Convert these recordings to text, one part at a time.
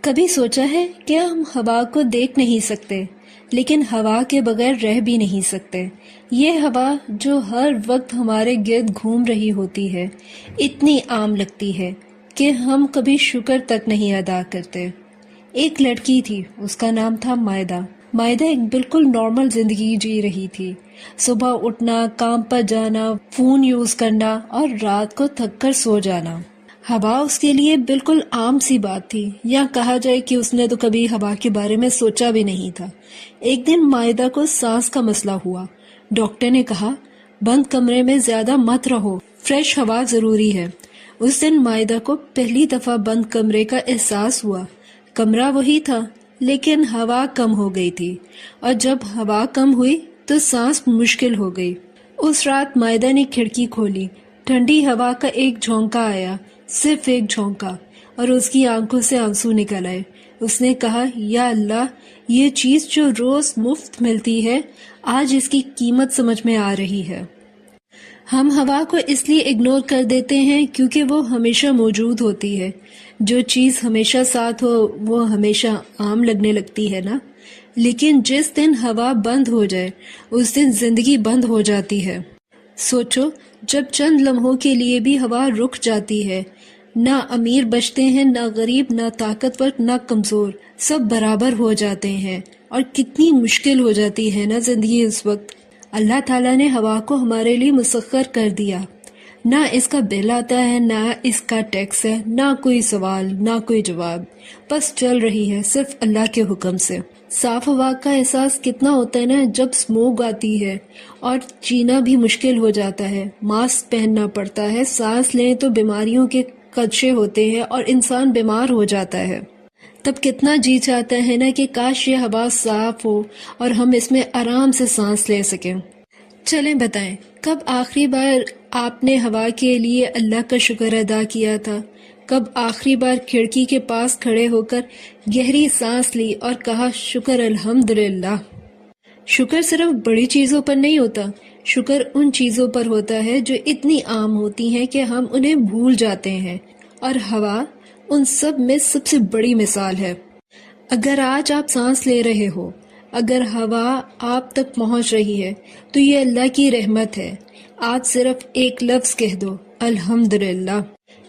کبھی سوچا ہے کہ ہم ہوا کو دیکھ نہیں سکتے لیکن ہوا کے بغیر رہ بھی نہیں سکتے۔ یہ ہوا جو ہر وقت ہمارے گرد گھوم رہی ہوتی ہے اتنی عام لگتی ہے کہ ہم کبھی شکر تک نہیں ادا کرتے۔ ایک لڑکی تھی، اس کا نام تھا مائدہ۔ مائدہ ایک بالکل نارمل زندگی جی رہی تھی۔ صبح اٹھنا، کام پر جانا، فون یوز کرنا اور رات کو تھک کر سو جانا۔ ہوا اس کے لیے بالکل عام سی بات تھی، یا کہا جائے کہ اس نے تو کبھی ہوا کے بارے میں سوچا بھی نہیں تھا۔ ایک دن مائدہ کو سانس کا مسئلہ ہوا۔ ڈاکٹر نے کہا بند کمرے میں زیادہ مت رہو، فریش ہوا ضروری ہے۔ اس دن مائدہ کو پہلی دفعہ بند کمرے کا احساس ہوا۔ کمرہ وہی تھا لیکن ہوا کم ہو گئی تھی، اور جب ہوا کم ہوئی تو سانس مشکل ہو گئی۔ اس رات مائدہ نے کھڑکی کھولی، ٹھنڈی ہوا کا ایک جھونکا آیا، صرف ایک جھونکا، اور اس کی آنکھوں سے آنسو نکل آئے۔ اس نے کہا یا اللہ، یہ چیز جو روز مفت ملتی ہے آج اس کی قیمت سمجھ میں آ رہی ہے۔ ہم ہوا کو اس لیے اگنور کر دیتے ہیں کیونکہ وہ ہمیشہ موجود ہوتی ہے۔ جو چیز ہمیشہ ساتھ ہو وہ ہمیشہ عام لگنے لگتی ہے نا، لیکن جس دن ہوا بند ہو جائے اس دن زندگی بند ہو جاتی ہے۔ سوچو، جب چند لمحوں کے لیے بھی ہوا رک جاتی ہے، نہ امیر بچتے ہیں، نہ غریب، نہ طاقتور، نہ کمزور، سب برابر ہو جاتے ہیں، اور کتنی مشکل ہو جاتی ہے نا زندگی اس وقت۔ اللہ تعالیٰ نے ہوا کو ہمارے لیے مسخر کر دیا، نہ اس کا بل آتا ہے، نہ اس کا ٹیکس ہے، نہ کوئی سوال، نہ کوئی جواب، بس چل رہی ہے صرف اللہ کے حکم سے۔ صاف ہوا کا احساس کتنا ہوتا ہے نا جب اسموگ آتی ہے اور جینا بھی مشکل ہو جاتا ہے، ماسک پہننا پڑتا ہے، سانس لیں تو بیماریوں کے خدشے ہوتے ہیں اور انسان بیمار ہو جاتا ہے۔ تب کتنا جی چاہتا ہے نا کہ کاش یہ ہوا صاف ہو اور ہم اس میں آرام سے سانس لے سکیں۔ چلیں بتائیں، کب آخری بار آپ نے ہوا کے لیے اللہ کا شکر ادا کیا تھا؟ کب آخری بار کھڑکی کے پاس کھڑے ہو کر گہری سانس لی اور کہا شکر الحمدللہ؟ شکر صرف بڑی چیزوں پر نہیں ہوتا، شکر ان چیزوں پر ہوتا ہے جو اتنی عام ہوتی ہیں کہ ہم انہیں بھول جاتے ہیں، اور ہوا ان سب میں سب سے بڑی مثال ہے۔ اگر آج آپ سانس لے رہے ہو، اگر ہوا آپ تک پہنچ رہی ہے تو یہ اللہ کی رحمت ہے۔ آج صرف ایک لفظ کہہ دو، الحمدللہ۔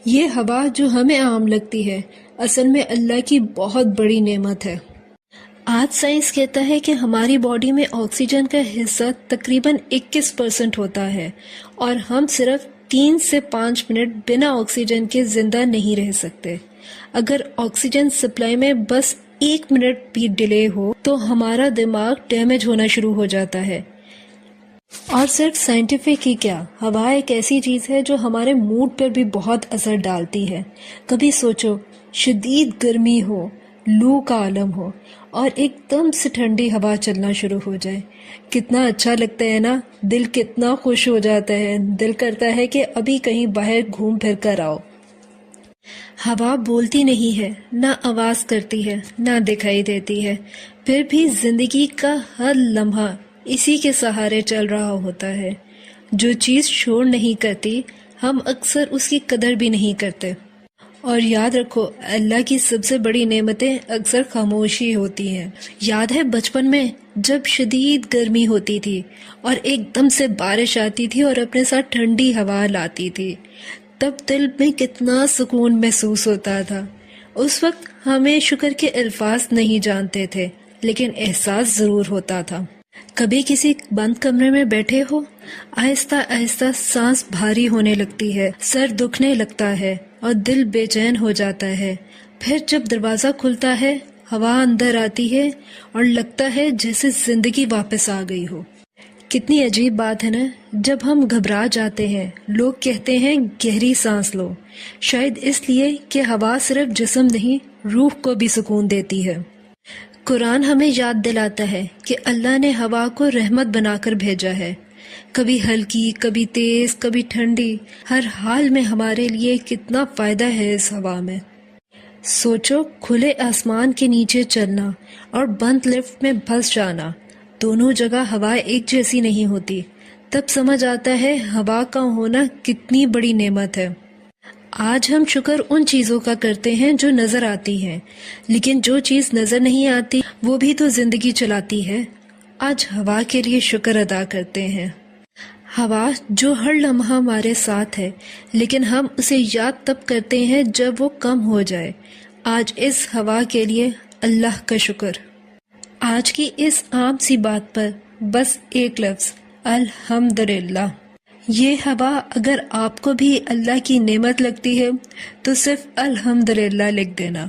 یہ ہوا جو ہمیں عام لگتی ہے اصل میں اللہ کی بہت بڑی نعمت ہے۔ آج سائنس کہتا ہے کہ ہماری باڈی میں آکسیجن کا حصہ تقریباً 21% ہوتا ہے، اور ہم صرف 3 سے 5 منٹ بنا آکسیجن کے زندہ نہیں رہ سکتے۔ اگر آکسیجن سپلائی میں بس 1 منٹ بھی ڈیلے ہو تو ہمارا دماغ ڈیمیج ہونا شروع ہو جاتا ہے۔ اور صرف سائنٹیفک ہی کیا، ہوا ایک ایسی چیز ہے جو ہمارے موڈ پر بھی بہت اثر ڈالتی ہے۔ کبھی سوچو، شدید گرمی ہو، لو کا عالم ہو، اور ایک دم سے ٹھنڈی ہوا چلنا شروع ہو جائے، کتنا اچھا لگتا ہے نا، دل کتنا خوش ہو جاتا ہے، دل کرتا ہے کہ ابھی کہیں باہر گھوم پھر کر آؤ۔ ہوا بولتی نہیں ہے، نہ آواز کرتی ہے، نہ دکھائی دیتی ہے، پھر بھی زندگی کا ہر لمحہ اسی کے سہارے چل رہا ہوتا ہے۔ جو چیز شور نہیں کرتی ہم اکثر اس کی قدر بھی نہیں کرتے۔ اور یاد رکھو، اللہ کی سب سے بڑی نعمتیں اکثر خاموشی ہوتی ہیں۔ یاد ہے بچپن میں جب شدید گرمی ہوتی تھی اور ایک دم سے بارش آتی تھی اور اپنے ساتھ ٹھنڈی ہوا لاتی تھی، تب دل میں کتنا سکون محسوس ہوتا تھا۔ اس وقت ہمیں شکر کے الفاظ نہیں جانتے تھے لیکن احساس ضرور ہوتا تھا۔ کبھی کسی بند کمرے میں بیٹھے ہو، آہستہ آہستہ سانس بھاری ہونے لگتی ہے، سر دکھنے لگتا ہے اور دل بے چین ہو جاتا ہے۔ پھر جب دروازہ کھلتا ہے، ہوا اندر آتی ہے اور لگتا ہے جیسے زندگی واپس آ گئی ہو۔ کتنی عجیب بات ہے نا، جب ہم گھبرا جاتے ہیں لوگ کہتے ہیں گہری سانس لو، شاید اس لیے کہ ہوا صرف جسم نہیں، روح کو بھی سکون دیتی ہے۔ قرآن ہمیں یاد دلاتا ہے کہ اللہ نے ہوا کو رحمت بنا کر بھیجا ہے، کبھی ہلکی، کبھی تیز، کبھی ٹھنڈی، ہر حال میں ہمارے لیے کتنا فائدہ ہے اس ہوا میں۔ سوچو، کھلے آسمان کے نیچے چلنا اور بند لفٹ میں پھنس جانا، دونوں جگہ ہوا ایک جیسی نہیں ہوتی، تب سمجھ آتا ہے ہوا کا ہونا کتنی بڑی نعمت ہے۔ آج ہم شکر ان چیزوں کا کرتے ہیں جو نظر آتی ہیں، لیکن جو چیز نظر نہیں آتی وہ بھی تو زندگی چلاتی ہے۔ آج ہوا کے لیے شکر ادا کرتے ہیں، ہوا جو ہر لمحہ ہمارے ساتھ ہے، لیکن ہم اسے یاد تب کرتے ہیں جب وہ کم ہو جائے۔ آج اس ہوا کے لیے اللہ کا شکر۔ آج کی اس عام سی بات پر بس ایک لفظ الحمدللہ۔ یہ ہوا اگر آپ کو بھی اللہ کی نعمت لگتی ہے تو صرف الحمدللہ لکھ دینا۔